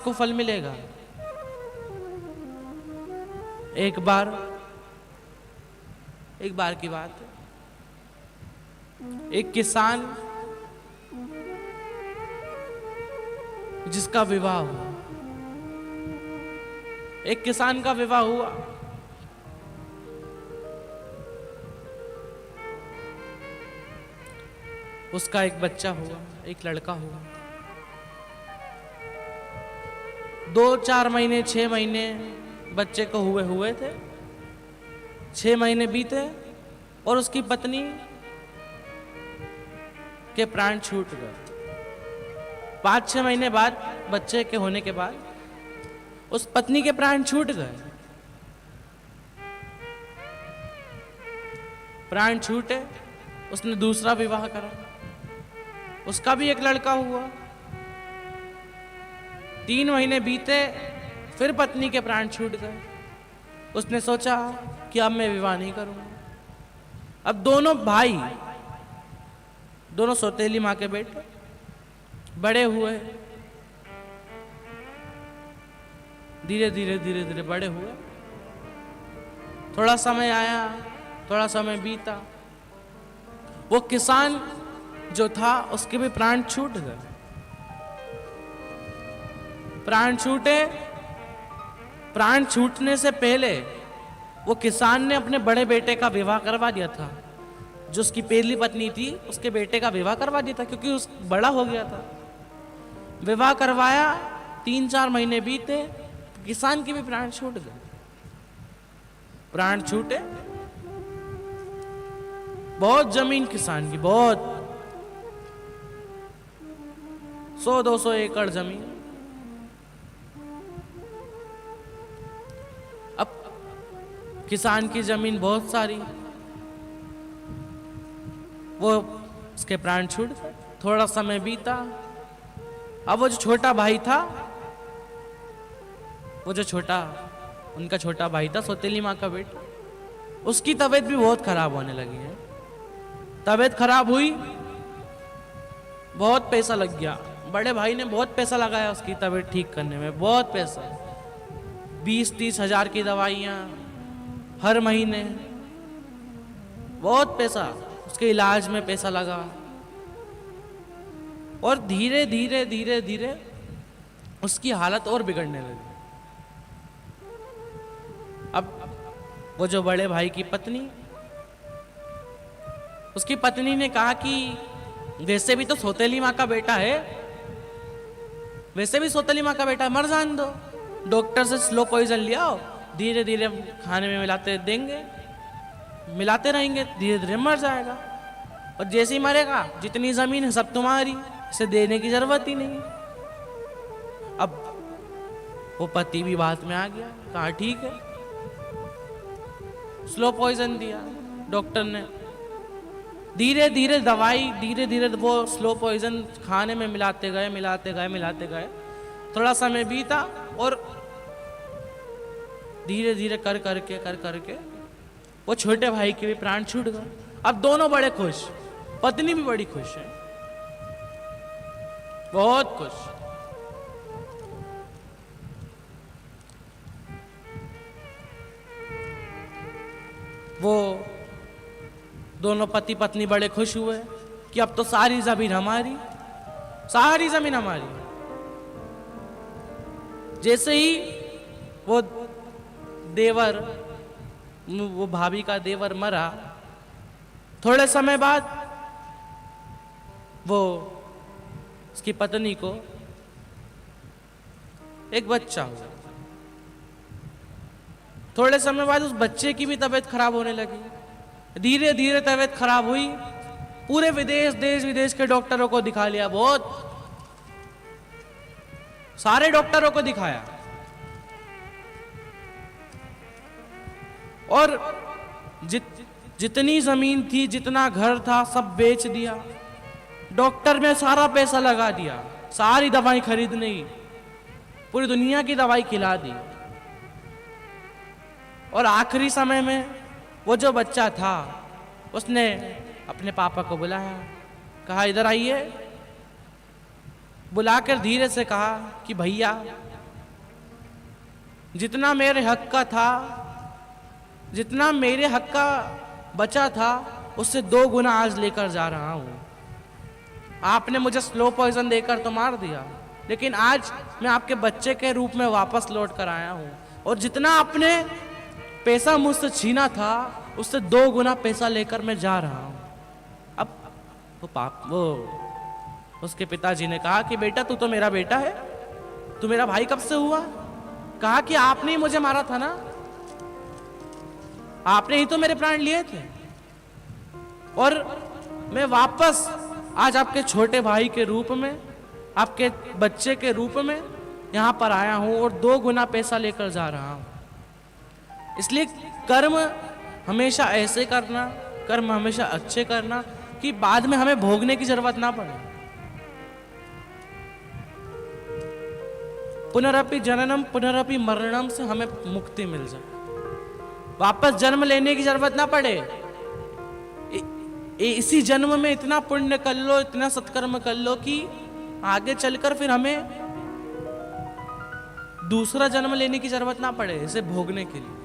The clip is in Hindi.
को फल मिलेगा। एक बार की बात है, एक किसान जिसका विवाह हुआ, एक किसान का विवाह हुआ। उसका एक बच्चा हुआ, एक लड़का हुआ। 2-4 महीने 6 महीने बच्चे को हुए थे। 6 महीने बीते और उसकी पत्नी के प्राण छूट गए। 5-6 महीने बाद बच्चे के होने के बाद उस पत्नी के प्राण छूट गए। प्राण छूटे, उसने दूसरा विवाह करा, उसका भी एक लड़का हुआ। 3 महीने बीते, फिर पत्नी के प्राण छूट गए। उसने सोचा कि अब मैं विवाह नहीं करूंगा। अब दोनों भाई, दोनों सौतेली मां के बेटे बड़े हुए, धीरे धीरे बड़े हुए। थोड़ा समय आया, थोड़ा समय बीता, वो किसान जो था उसके भी प्राण छूट गए। प्राण छूटे, प्राण छूटने से पहले वो किसान ने अपने बड़े बेटे का विवाह करवा दिया था। जो उसकी पहली पत्नी थी उसके बेटे का विवाह करवा दिया था, क्योंकि उस बड़ा हो गया था। विवाह करवाया, 3-4 महीने बीते, किसान के भी प्राण छूट गए। प्राण छूटे, बहुत जमीन किसान की, बहुत 100-200 एकड़ जमीन। अब किसान की जमीन बहुत सारी, वो उसके प्राण छूट गए। थोड़ा समय बीता, अब वो जो छोटा भाई था, उनका छोटा भाई था, सौतेली माँ का बेटा, उसकी तबीयत भी बहुत खराब होने लगी है। तबीयत खराब हुई, बहुत पैसा लग गया। बड़े भाई ने बहुत पैसा लगाया उसकी तबीयत ठीक करने में, बहुत पैसा, 20-30 हजार की दवाइयाँ हर महीने, बहुत पैसा उसके इलाज में पैसा लगा। और धीरे धीरे उसकी हालत और बिगड़ने लगी। अब वो जो बड़े भाई की पत्नी, उसकी पत्नी ने कहा कि वैसे भी तो सौतेली माँ का बेटा है, वैसे भी सौतेली माँ का बेटा है, मर जाने दो। डॉक्टर से स्लो पॉइजन लिया, धीरे धीरे खाने में मिलाते देंगे, मिलाते रहेंगे, धीरे धीरे मर जाएगा। और जैसे ही मरेगा, जितनी जमीन है सब तुम्हारी, इसे देने की जरूरत ही नहीं। अब वो पति भी बात में आ गया, कहा ठीक है, स्लो पॉइजन दिया डॉक्टर ने। धीरे धीरे दवाई, धीरे धीरे वो स्लो पॉइजन खाने में मिलाते गए। थोड़ा समय बीता और धीरे धीरे कर करके वो छोटे भाई के भी प्राण छूट गए। अब दोनों बड़े खुश, पत्नी भी बड़ी खुश है, बहुत खुश। वो दोनों पति पत्नी बड़े खुश हुए कि अब तो सारी जमीन हमारी। जैसे ही वो भाभी का देवर मरा, थोड़े समय बाद वो उसकी पत्नी को एक बच्चा हुआ। थोड़े समय बाद उस बच्चे की भी तबीयत खराब होने लगी। धीरे धीरे तबीयत खराब हुई, पूरे देश विदेश के डॉक्टरों को दिखा लिया, बहुत सारे डॉक्टरों को दिखाया, और जितनी जमीन थी, जितना घर था, सब बेच दिया। डॉक्टर में सारा पैसा लगा दिया, सारी दवाई खरीदने की, पूरी दुनिया की दवाई खिला दी। और आखिरी समय में वो जो बच्चा था, उसने अपने पापा को बुलाया, कहा इधर आइए। बुलाकर धीरे से कहा कि भैया जितना मेरे हक का था, जितना मेरे हक का बचा था, उससे 2 गुना आज लेकर जा रहा हूं। आपने मुझे स्लो पॉइजन देकर तो मार दिया, लेकिन आज मैं आपके बच्चे के रूप में वापस लौट कर आया हूं, और जितना आपने पैसा मुझसे छीना था, उससे 2 गुना पैसा लेकर मैं जा रहा हूं। अब वो उसके पिताजी ने कहा कि बेटा, तू तो मेरा बेटा है, तू मेरा भाई कब से हुआ? कहा कि आपने ही मुझे मारा था ना, आपने ही तो मेरे प्राण लिए थे, और मैं वापस आज आपके छोटे भाई के रूप में, आपके बच्चे के रूप में यहां पर आया हूं, और 2 गुना पैसा लेकर जा रहा हूं। इसलिए कर्म हमेशा ऐसे करना, कर्म हमेशा अच्छे करना, कि बाद में हमें भोगने की जरूरत ना पड़े। पुनरपि जननम पुनरपि मरणम से हमें मुक्ति मिल जाए, वापस जन्म लेने की जरूरत ना पड़े। इसी जन्म में इतना पुण्य कर लो, इतना सत्कर्म कर लो कि आगे चलकर फिर हमें दूसरा जन्म लेने की जरूरत ना पड़े इसे भोगने के लिए।